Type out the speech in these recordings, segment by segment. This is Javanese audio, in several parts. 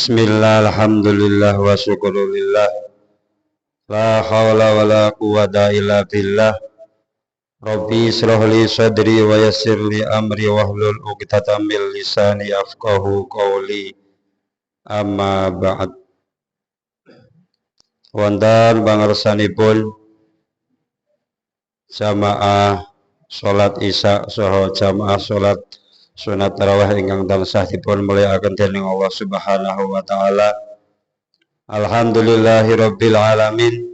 Bismillah, alhamdulillah, wa syukurillah. La hawla wa la quwwata illa billah. Rabbi israh li sadri wa yassir li amri wahlul 'uqdatam min lisani yafqahu qawli. Amma ba'd. Wonten pangersanipun jamaah salat Isya saha jamaah salat sunat tarawih ingkang tansah dipun mulyakaken dening Allah Subhanahu wa taala. Alhamdulillahirabbil alamin.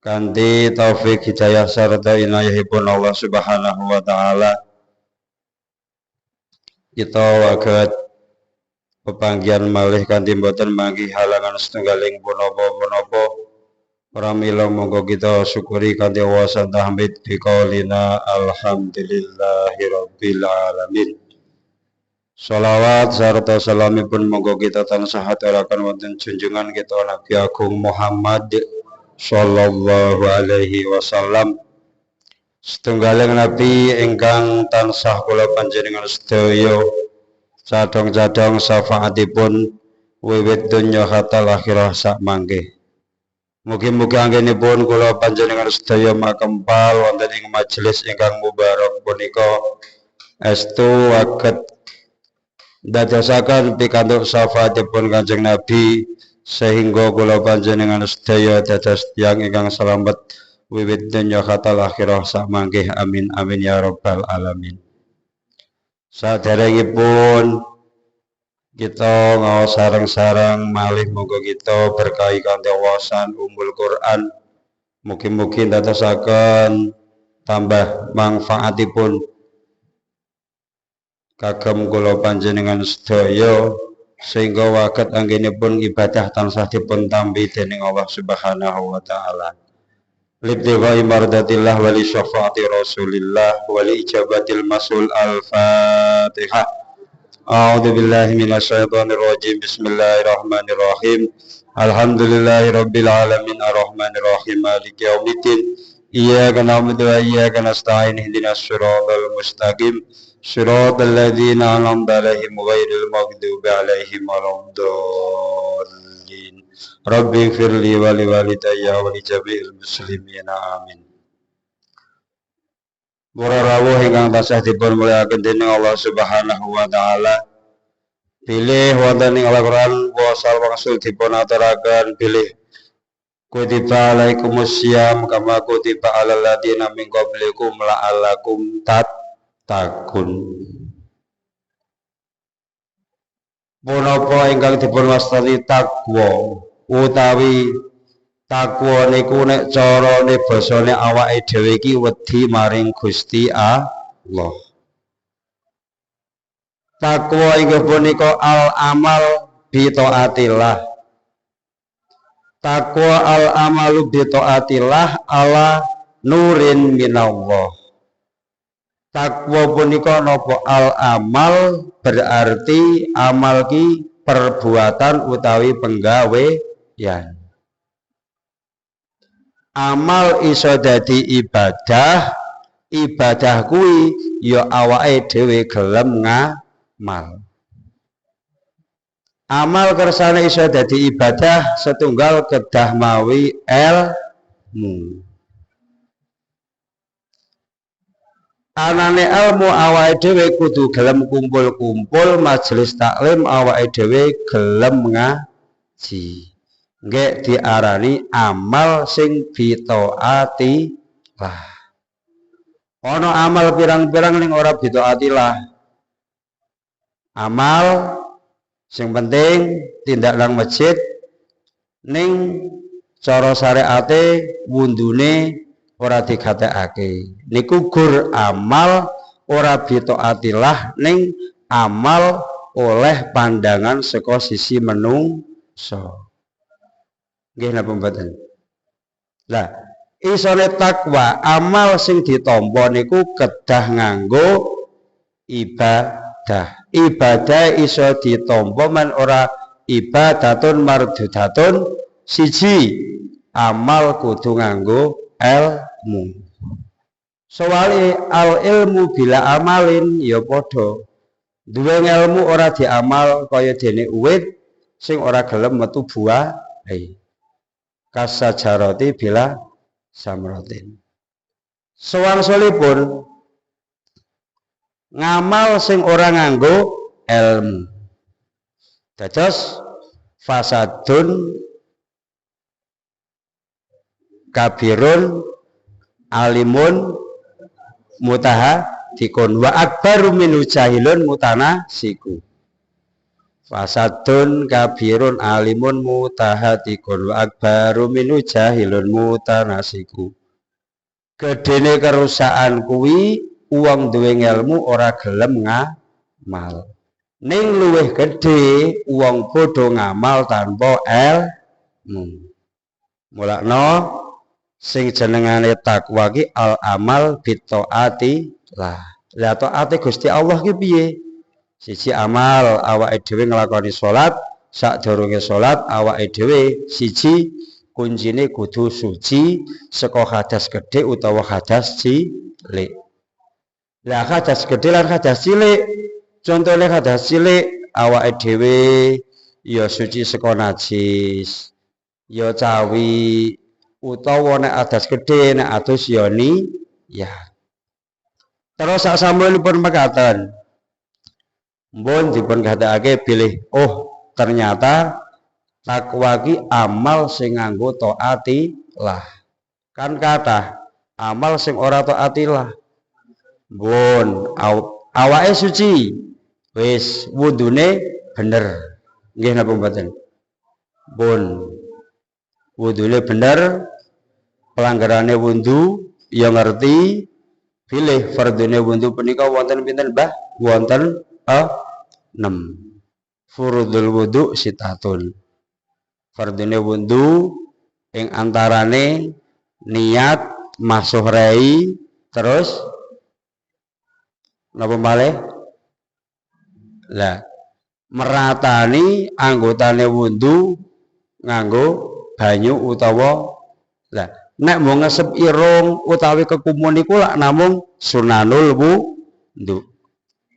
Kanthi taufik hidayah sarta inayahipun Allah Subhanahu wa taala, kita waget pepanggihan malih kanthi boten manggi halangan setunggaling punapa-punapa. Pramila monggo kita syukuri kanthi wawasan tahmid biqaulina alhamdulillahirabbil alamin. Shalawat sarta salamipun monggo kita tansah aturaken wonten junjungan kita Nabi Agung Muhammad sallallahu alaihi wasallam, setunggaling nabi ingkang tansah kula panjenengan sedaya cadhong-cadhong syafaatipun wiwit donya hatal akhirah sak mangke. Mugi-mugi anggenipun kula panjenengan sedaya makempal wonten ing majelis ingkang mubarak punika estu waget dadosaken pikantuk syafaatipun Kanjeng Nabi, sehingga kula panjenengan sedaya dados tiyang ingkang slamet wiwit donya hatal akhirah sak mangke. Amin amin ya rabbal alamin. Saderengipun kita ngaos sareng-sareng malih monggo kita berkahi kanthi wawasan Ummul Quran. Mugi-mugi dadosaken tambah manfaatipun kagem kula panjenengan sedaya, sehingga waget anggenipun ibadah tansah dipun tampi dening Allah Subhanahu wa taala. Libtighai mardatillah wa li syafaati Rasulillah wa li ijabatil masul. Al-Fatihah. A'udzu billahi minasyaitonir rajim. Bismillahirrahmanirrahim. Alhamdulillahirabbil alamin arrahmanir rahim maliki yaumiddin. Iyyaka na'budu wa iyyaka nasta'in ihdinas siratal mustaqim. Shiratal ladzina an'amta 'alaihim ghairil maghdubi 'alaihim waladdallin. Rabbi ighfirli wa li walidayya wa li jami'il muslimina amin. Para rawuh ingkang tansah dipun mulyakaken dening Allah Subhanahu wa taala, bilih wonten ing Al-Qur'an wasal wangsul dipun aturaken bilih kutiba alaikumus syiyam kama kutiba alal ladzina min qablikum la'allakum takun. Punapa ingkang dipun wastani takwa, utawi takwa niku nek carane basane awake dhewe iki wedi maring Gusti Allah. Takwa inggih punika al amal bi taatillah. Takwa al amalu bi taatillah ala nurin minallah. Takwa punika napa al amal, berarti amal ki perbuatan utawi penggawean. Amal iso dadi ibadah, ibadah kuwi ya awake dhewe gelem ngamal. Amal kersane iso dadi ibadah setunggal kedah mawi ilmu. Anane ilmu awake dhewe kudu gelem kumpul-kumpul majelis taklim, awake dhewe gelem ngaji. Nggih diarani amal sing bitaatillah. Ana amal pirang-pirang ning ora bitaatillah. Amal sing penting tindak nang masjid ning cara syariate wundune ora digatekake. Niku gur amal ora bitaatillah ning amal oleh pandangan saka sisi menungso. Nggih napa mboten? Lah, isone takwa amal sing ditampa niku kedah nganggo ibadah. Ibadah iso ditampa men ora ibadatun mardudatun. Siji, amal kudu nganggo ilmu. Soale al ilmu bila amalin ya padha. Duwe ilmu ora diamal kaya dene uwit sing ora gelem metu buahe. Kasajarati bila samrotin. Sewangsulipun ngamal sing ora nganggo ilmu. Dados fasadun kabirun alimun mutahadikun wa akbaru minu jahilun mutanasiku. Fasadun kabirun alimun mutahadikun wa akbaru minu jahilun mutanasiku. Gedene kerusakan kuwi uang duwe ilmu ora gelem ngamal. Ning luwih gedhe uang bodho ngamal tanpa ilmu. Mulakno sing jenengane takwa ki al amal bitaati lah. Lah taate Gusti Allah ki piye? Siji amal awake dhewe nglakoni salat, sadurunge salat awake dhewe siji kuncine kudu suci saka hadas gedhe utawa hadas cilik. Lah hadas gedhe lan hadas cilik, contone hadas cilik awake dhewe ya suci saka najis, ya cawi utawa nek hadas gedhe nek adus ya ya. Terus sak sampun mekaten. Mbon dipun gatake pilih, oh ternyata takwa ki amal sing nganggo taatilah. Kan kathah amal sing ora taatilah. Mbon awake suci, wis wudune bener. Nggih napa mboten? Mbon wudune bener, pelanggarane wudu ya ngerti, pilih fardune wudu punika wonten pinten, Mbah? Wonten 6. Furudul wudu sitatun. Fardune wudu ing antarane niat masuh rei terus napa malih? Lah meratani anggotane wudu nganggo banyu utawa lah nek mau ngesep irung utawi kekumun iku lak namung sunanul wudu.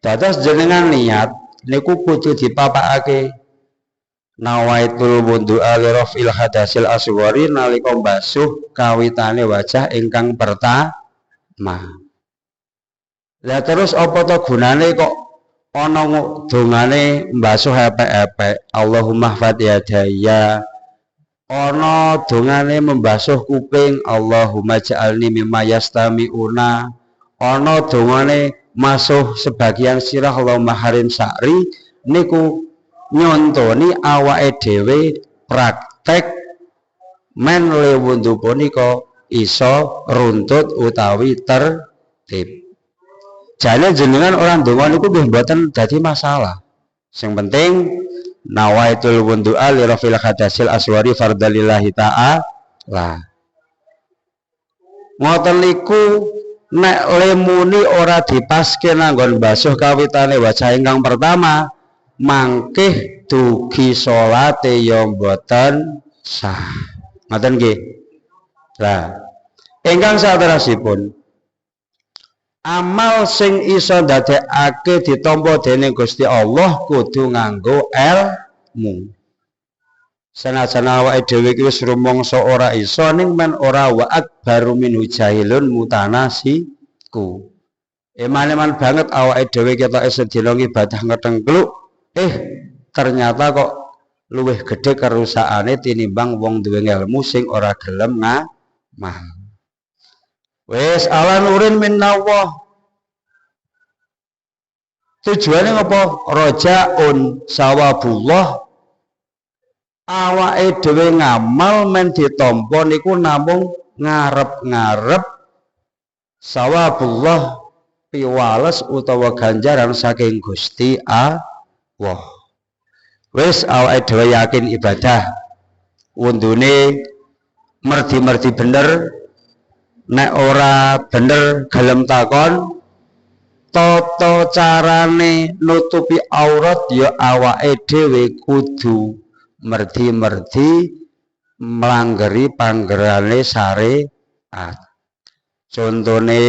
Dados jenengan niat niku kudu dipapakake. Nawaitul wudu alirafil hadasil asghari nalika mbasuh kawitane wajah ingkang pertama. Lah terus apa to gunane kok ana dongane mbasuh epek-epek Allahumma fatiyadaya, ana dongane membasuh kuping Allahumma ja'alni mimma yastami'una, ana dongane masuh sebagian sirah Allahumma harim sa'ri. Niku nyontoni awake dhewe praktek men le wudu punika iso runtut utawi tertib. Jane jenengan orang donga niku nggih mboten dadi masalah. Sing penting nawaitul wudu'a li rafil hadasil aswari fardalillahi ta'ala. Ngoten niku nek lemuni ora dipaske nanggon basuh kawitane wajah ingkang pertama, mangkih dugi salate ya mboten sah. Ngoten nggih. Lah, ingkang saterusipun amal sing iso ndadekake ditampa dening Gusti Allah kudu nganggo ilmu. Senajan awake dhewe iki wis rumangsa ora iso ning men ora wa akbaru minhu jahilun mutanasiku. Eman-eman banget awake dhewe ketoke sedina ibadah ngetengkluk, ternyata kok luwih gedhe kerusakane tinimbang wong duwe ilmu sing ora gelem ngamal. Wis ala nurin minallah. Tujuane apa? Rojaun sawabullah. Awake dhewe ngamal men ditampa niku namung ngarep-ngarep sawabullah piwales utawa ganjaran saking Gusti Allah. Wis awake dhewe yakin ibadah wundune merdi-merdi bener, nek ora bener gelem takon tata carane nutupi aurat ya awake dhewe kudu merdi-merdi mlanggeri panggerane syariat. Contone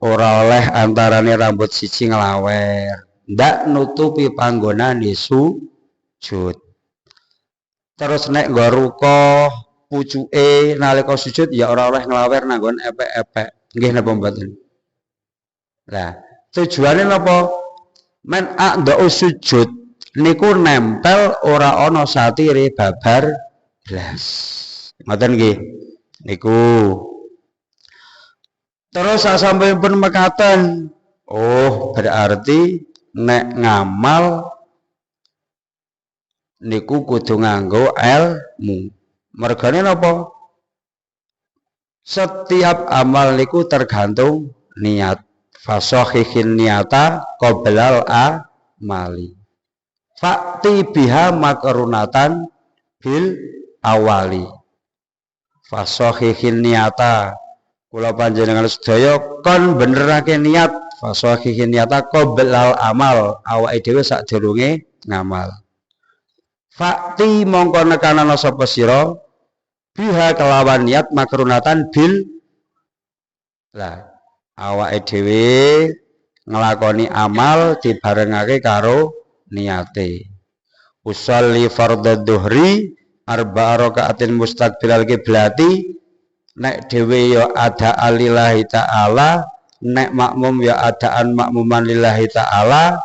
ora oleh antarane rambut siji nglawer, ndak nutupi panggonane sujud. Terus nek nggo ruko pucuke nalika sujud ya ora oleh nglawer nanggon epek-epek. Nggih napa mboten? Lah, tujuane napa? Men aqdau sujud niku nempel ora ana satire babar blas. Ngoten nggih. Niku. Terus sasampunipun mekaten, oh berarti nek ngamal niku kudu nganggo ilmu. Mergane napa? Setiap amal niku tergantung niat. Fasohihin niata qoblal amali. Fakti biha makrunatan bil awali. Fasohihin niata. Kula panjenengan sedaya kon benerake niat. Fasohihin niata qoblal amal. Awake dhewe sadurunge ngamal. Fakti mongko nekanana sapa sira biha kelawan niat makrunatan bil lah awake dhewe nglakoni amal dibarengake karo niate. Usolli fardhu dhuhri arba'a rakaatin mustaqbilal qiblati nek dhewe ya ada alillahi taala nek makmum ya adaan makmuman lillahi taala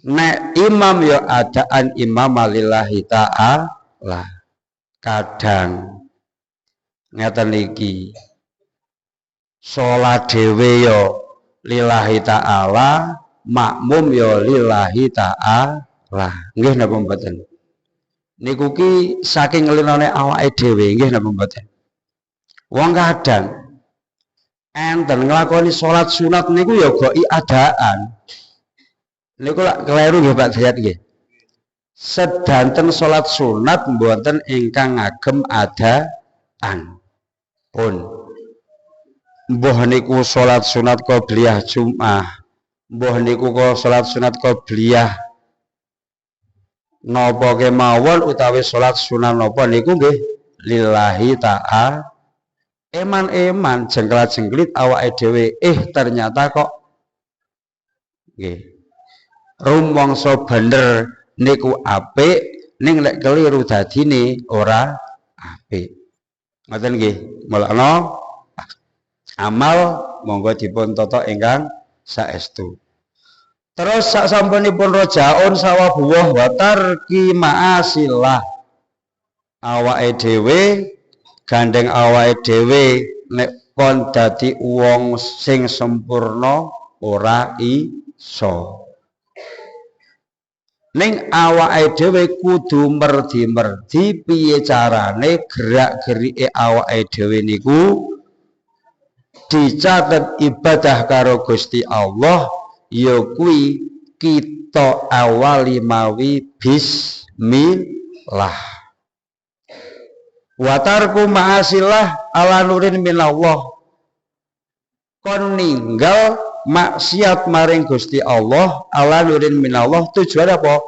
nek imam ya adaan imam lillahi taala. Kadang ngeten iki salat dhewe ya lillahi taala makmum ya lillahi taala. Nggih napa mboten? Niku ki saking linane awake dhewe nggih napa mboten? Wong kadang enten nglakoni salat sunat niku ya goki adaan. Niku lak kleru nggih Pak Dayat nggih. Sedanten salat sunat mboten ingkang ngagem adaan. Pun mbuh niku salat sunat qobliyah Jumat, mbuh niku kok salat sunat qobliyah napa kemawon utawi salat sunat napa niku nggih lillahi ta'ala. Eman-eman jengklat-jengklit awake dhewe ternyata kok nggih rumangsa bener niku apik ning lek keliru dadine ora apik. Ngoten nggih. Mulane amal monggo dipun tata ingkang saestu. Terus sak sampunipun rojaun sawabuh wa tarki ma'asillah. Awake dhewe gandeng awake dhewe nek kon dadi wong sing sempurna ora iso. Ning awake dhewe kudu merdi-merdi piye carane gerak-gerike awake dhewe niku dicatet ibadah karo Gusti Allah ya kuwi kita awali mawi bismillah. Wa tarku ma'asillah ala nurin minallah. Kon ninggal maksiat maring Gusti Allah ala nurin minallah tujuan apa?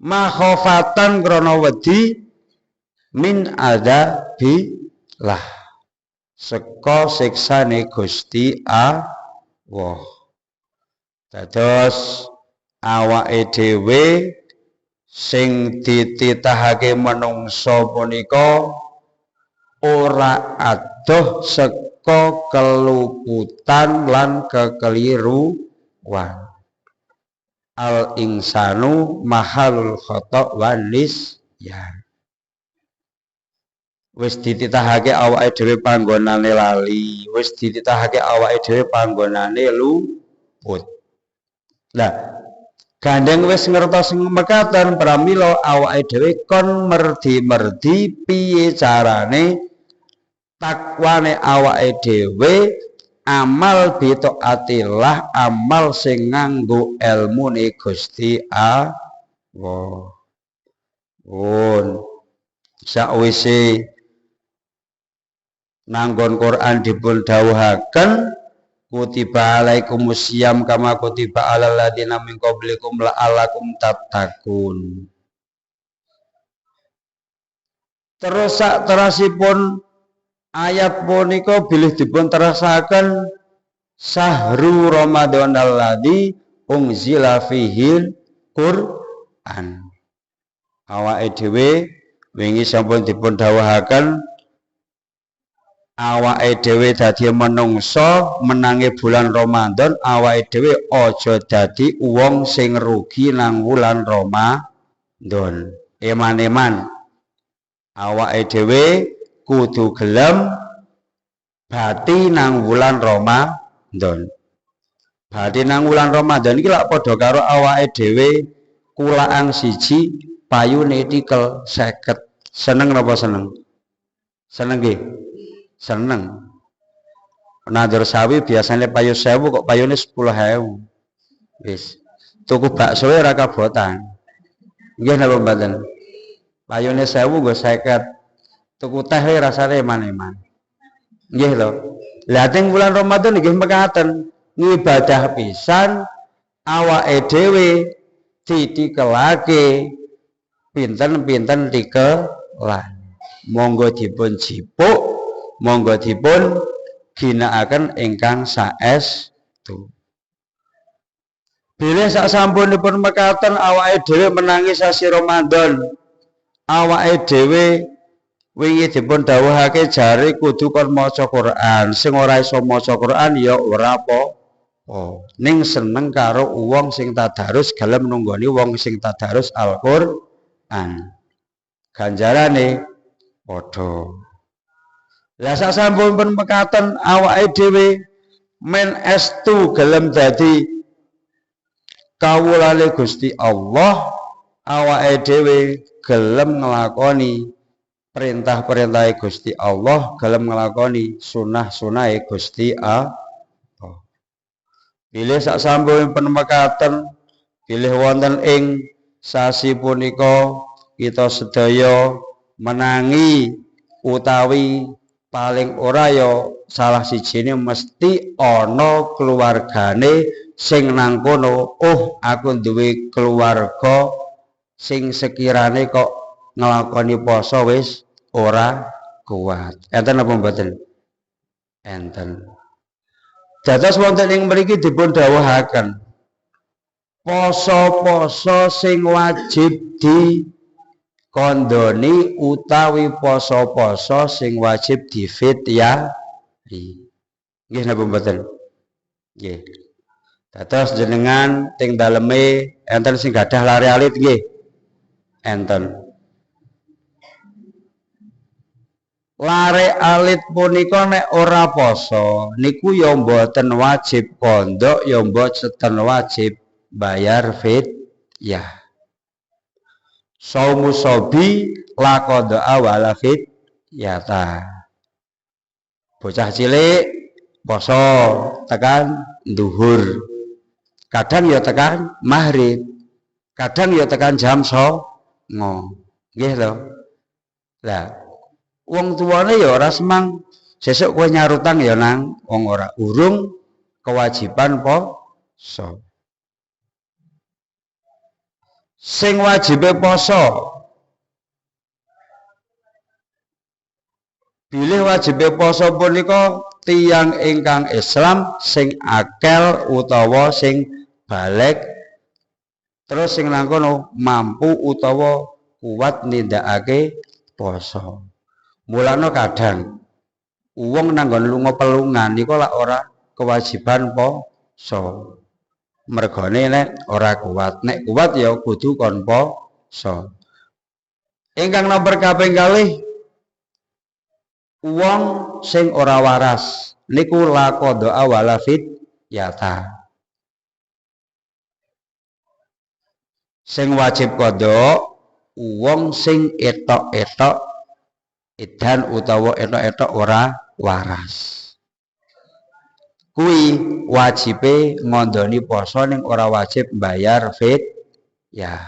Makhofatan krana wedi min adzabillah. Seka siksane Gusti Allah. Dados awake dhewe sing dititahake menungso punika ora adoh saka keluputan lan kekeliruan. Al insanu mahalul khata' wan nisyan. Wis dititahake awake dhewe panggonane lali, wis dititahake awake dhewe panggonane luput. Lah gandeng wis ngertos mekaten pramila awake dhewe kon merdi-merdi piye carane takwane awake dhewe amal bitaatillah amal sing nganggo ilmune Gusti Allah. Sakwise nanggon Quran dipun dawuhaken kutiba alaikumus syiyam kama kutiba alal ladzina min qablikum la'allakum tattaqun. Terus sak terasipun ayat punika bilih dipun terasaken Sahru Ramadan alladzi unzila fihil Qur'an. Awake dhewe wingi sampun dipun dawuhaken awake dhewe dadi menungso menangi bulan Ramadan, awake dhewe aja dadi wong sing rugi nang wulan Ramadan. Eman-eman awake dhewe kudu gelem bati nang wulan Ramadan. Bati nang wulan Ramadan iki lak padha karo awake dhewe kulaan siji payune tikel 50. Seneng napa seneng? Seneng nggih. Seneng. Nandur sawi biasanya payu 1000 kok payune 10.000. Wis. Tuku bakso ora kabotan. Nggih napa mboten? Payune 1000 nggo 50. Tuku teh rasane eman-eman. Nggih lho. Lah teng bulan Ramadan nggih mekaten, ngibadah pisan awake dhewe ditikelake pinten-pinten tikelan. Monggo dipun jipuk, monggo dipun ginakaken ingkang saestu. Bilih sak sampunipun mekaten awake dhewe menangi sasi Ramadan. Awake dhewe wingi dipun dawuhake jare kudu kon maca Quran. Sing ora iso maca Quran ya ora apa-apa. Ning seneng karo wong sing tadarus, gelem nunggoni wong sing tadarus Al-Qur'an. Ganjarane padha. Lah sak sampunipun mekaten awake dhewe men estu gelem dadi kawulane Gusti Allah, awake dhewe gelem nglakoni perintah-perintahe Gusti Allah, gelem nglakoni sunah-sunahe Gusti Allah. Bilih sak sampunipun mekaten, bilih wonten ing sasi punika kita sedaya menangi utawi paling ora ya salah sijine mesti ana keluargane sing nang kono. Oh, aku duwe keluarga sing sekirane kok nglakoni poso wis ora kuat. Enten apa mboten? Enten. Dados wonten ing mriki dipun dawuhaken poso-poso sing wajib dikondoni utawi poso-poso sing wajib difityahi. Nggih napa mboten? Nggih. Dados jenengan teng daleme enten sing gadah lare alit nggih. Enten. Lare alit punika nek ora poso niku ya mboten wajib pondok, ya mboten wajib bayar fidyah. Saumu sobi laqad awala fidyata. Bocah cilik poso tekan duhur. Kadang ya tekan maghrib. Kadang ya tekan jam 09.00. Nggih lho. Lah wong tuane ya ora semang sesuk kowe nyarutang ya nang wong ora urung kewajiban poso. Sing wajibe poso bilih wajibe poso punika tiyang ingkang Islam sing akel utawa sing balik terus sing nang kono mampu utawa kuat nindakake poso. Mulane kadang wong nanggon lunga pelungan niku lak ora kewajiban poso. Mergane nek ora kuat, nek kuat ya kudu kon poso. Ingkang nomor kaping kalih wong sing ora waras niku laqad awala fidyata. Sing wajib qada wong sing etok-etok edan utawa etok-etok ora waras. Kuwi wajibe ngondoni poso ning ora wajib bayar fidyah.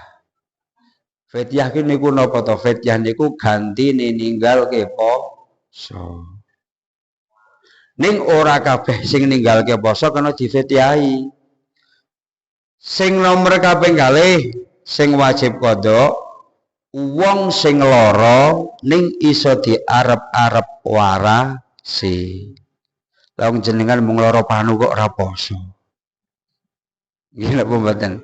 Fidyah ki niku napa to? Fidyah niku gantine ninggalke poso. Ning ora kabeh sing ninggalke poso kena difidyahi. Sing nomor kaping kalih sing wajib qada wong sing lara ning iso diarep-arep warasi. Lah jenengan mung lara panu kok ora poso. Nggih napa mboten?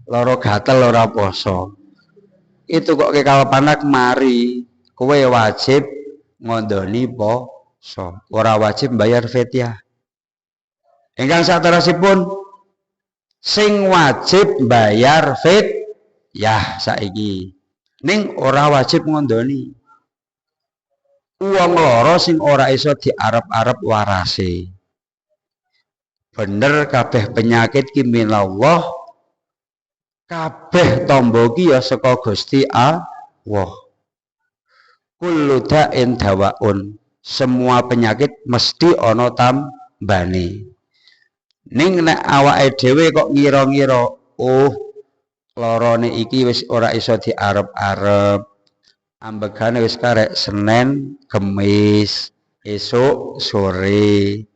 Lara gatel ora poso. Itu kok kekalapanak mari kowe wajib ngondoni poso. Ora wajib bayar fidyah. Ingkang saterusipun sing wajib bayar fidyah saiki. Ning ora wajib ngondoni. Wong loro sing ora iso diarep-arep warase. Bener kabeh penyakit ki minallah, kabeh tombo ki ya saka Gusti Allah. Kullu da'in dawaun. Semua penyakit mesti ana tambane. Ning nek awake dhewe kok ngira-ngira, oh lorone iki wis ora iso diarep-arep. Ambegane wis karek Senin, Kemis, esuk sore.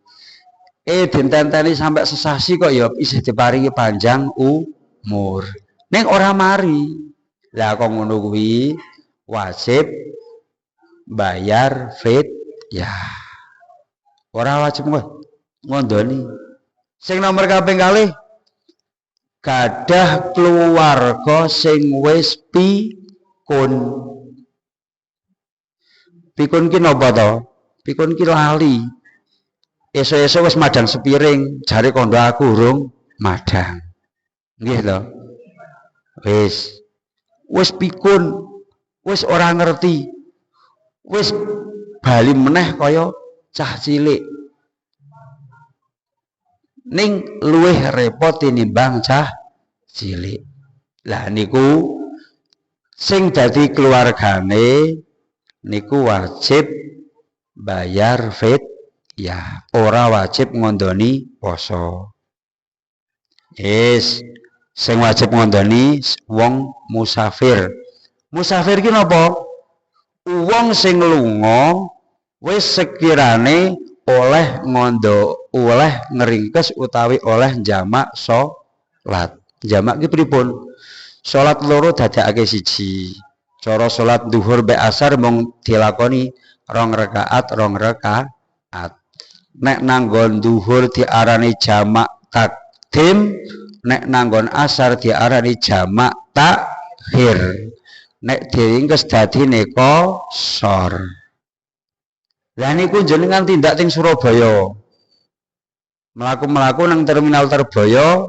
Ditenteni sampai sesasi kok ya isih diparingi panjang umur. Ning ora mari. Lah kok ngono kuwi wajib bayar fidyah. Ora wajib ngondoni. Sing nomor kaping kalih gadah keluarga sing wis pikun. Pikun ki napa to? Pikun ki lali. Esuk-esuk wis madang sepiring, jare kondo aku urung madang. Nggih to. Wis pikun, wis ora ngerti. Wis bali meneh kaya cah cilik. Ning luwih repot tinimbang cah cilik. Lah niku sing dadi keluargane niku wajib bayar fidyah, ora wajib ngondoni poso. Sing wajib ngondoni wong musafir. Musafir ki napa? Wong sing lunga wis sekirane oleh oleh ngeringkes utawi oleh jamak salat. Jamak ki pripun? Salat loro dadekake siji. Cara salat duhur be asar mung dilakoni 2 rakaat. Nek nanggon duhur diarani jamak takdim, nek nanggon asar diarani jamak takhir. Nek diringkes dadi qashar. Lah niku jenengan tindak teng Surabaya. Mlaku-mlaku nang terminal Terbaya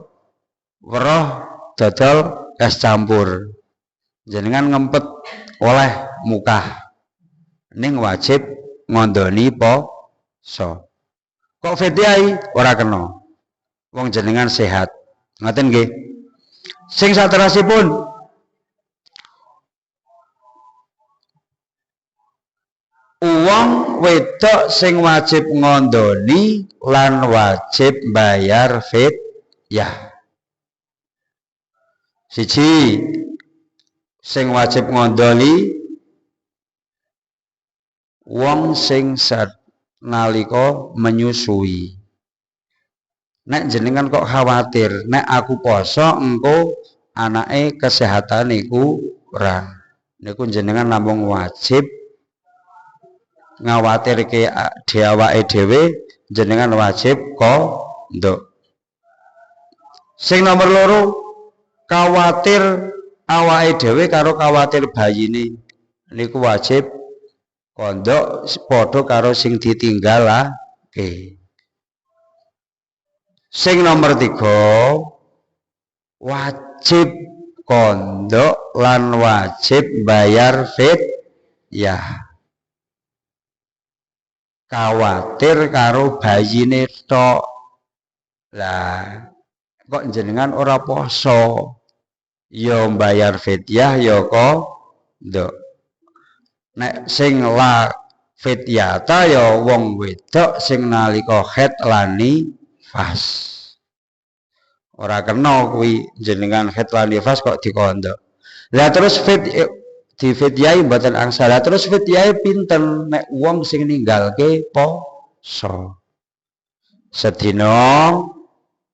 weruh dodol es campur. Jenengan ngempet oleh mukah. Ning wajib ngondoni poso. Kok fidyah ora kena. Wong jenengan sehat. Ngoten nggih. Sing saterusipun wong wedok sing wajib ngondoni lan wajib bayar fidyah. Siji, sing wajib ngondoni wong sing nalika menyusui. Nek jenengan kok khawatir, nek aku poso engko anake kesehatane kurang. Niku jenengan namung wajib ngawatirke awake dhewe, jenengan wajib qadha. Sing nomor loro, kawatir awake dhewe karo kawatir bayine. Niku wajib qadha padha karo sing ditinggalake. Sing nomor 3, wajib qadha lan wajib bayar fidyah. Kawatir karo bayine tok. Lah kok jenengan ora poso, ya bayar fidyah ya qadha. Nek sing la fidyata ya wong wedok sing nalika haid lan nifas. Ora kena kuwi jenengan haid lan nifas kok dikandha. Lah terus difidyahi mboten angsal. Lah terus fidyahe pinten nek wong sing ninggalke poso? Sedina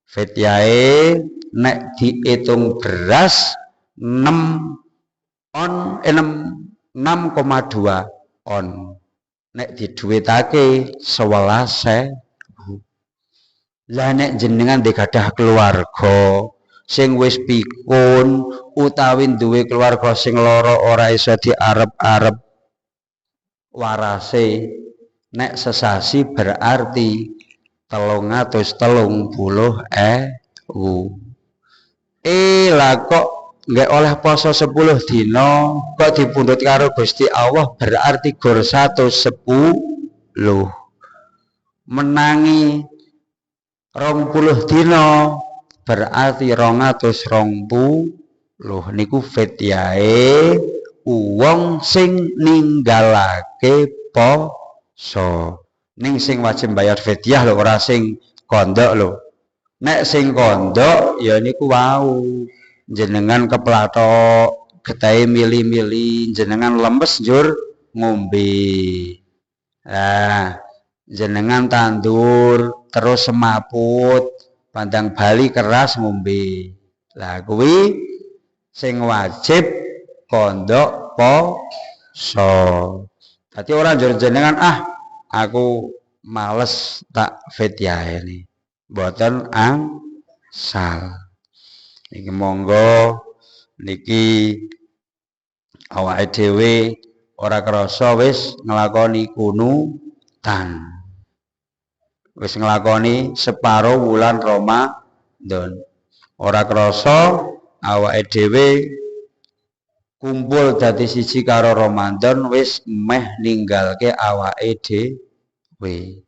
fidyahe nek diitung beras 6,2 on. nek diduwitake 11.000. Lah nek jenengan digadah keluarga sing wis pikun utawi duwe keluarga sing lara ora iso diarep-arep warase, nek sesasi berarti 330.000. Lah kok nggak oleh poso 10 dina kok dipundhut karo Gusti Allah berarti gor 110 menangi 20 dina berarti 220 niku fityahe wong sing ninggalake poso. Ning sing wajib bayar fidyah lho ora sing kondok lho. Nek sing kondok ya niku wau jenengan keplatok getahe mili-mili jenengan lemes njur ngombe. Jenengan tandur terus semaput pandang bali keras ngombe. Lah kuwi sing wajib kondok poso. Dadi ora njur jenengan aku males tak fityahe ini. Mboten angsal. Niki monggo niki awake dhewe ora krasa wis nglakoni kunutan. Wis nglakoni separo wulan Ramadan. Ora krasa awake dhewe kumpul dadi siji karo Ramadan wis meh ninggalke awake dhewe.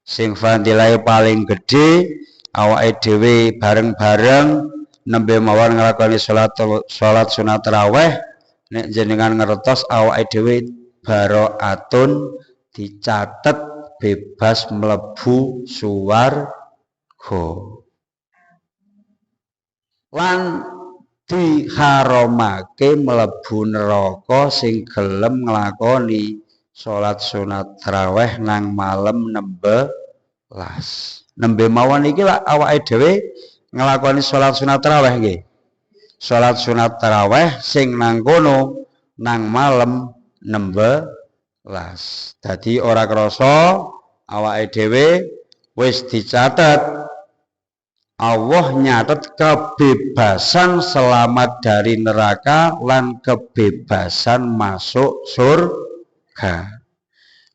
Sing fadilahe paling gedhe awake dhewe bareng-bareng nembe mawon nglakoni salat sunat tarawih. Nek jenengan ngertos awake dhewe baroatun dicatet bebas mlebu swarga lan diharamake mlebu neraka sing gelem nglakoni salat sunat tarawih nang malam 16. Nembe mawon iki lak awake dhewe nglakoni salat sunat tarawih nggih. Salat sunat tarawih sing nang kono nang malam 16. Dadi ora krasa awake dhewe wis dicatet Allah nyatet kebebasan selamat dari neraka lan kebebasan masuk surga.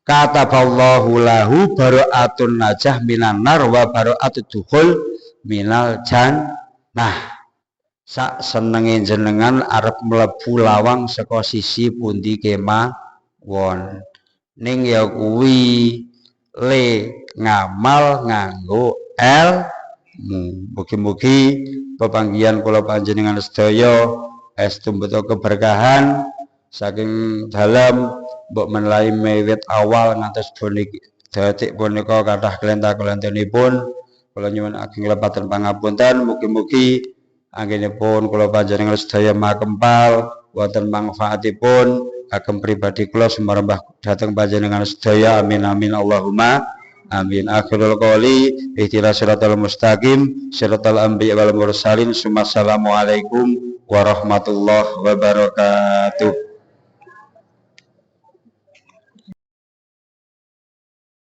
Kataballahu lahu bara'atun najah minan nar wa bara'atud dukhul minal jannah. Sak senenge jenengan arep mlebu lawang saka sisi pundi kemawon. Ning ya kuwi le ngamal nganggo mugi-mugi pepanggihan kula panjenengan sedaya estu beto keberkahan saking dalam mbok menelai wiwit awal ngantos detik punika kathah kelentah-kelentenipun kula nyuwun ageng lepaten pangapunten. Mugi-mugi anggenipun kula panjenengan sedaya makempal wonten manfaatipun kagem pribadi kula sumrambah dhateng panjenengan sedaya. Amin amin Allahumma amin. Akhirul qouli ihdinas siratal mustaqim siratal anbiya wal mursalin. Assalamualaikum warahmatullahi wabarakatuh.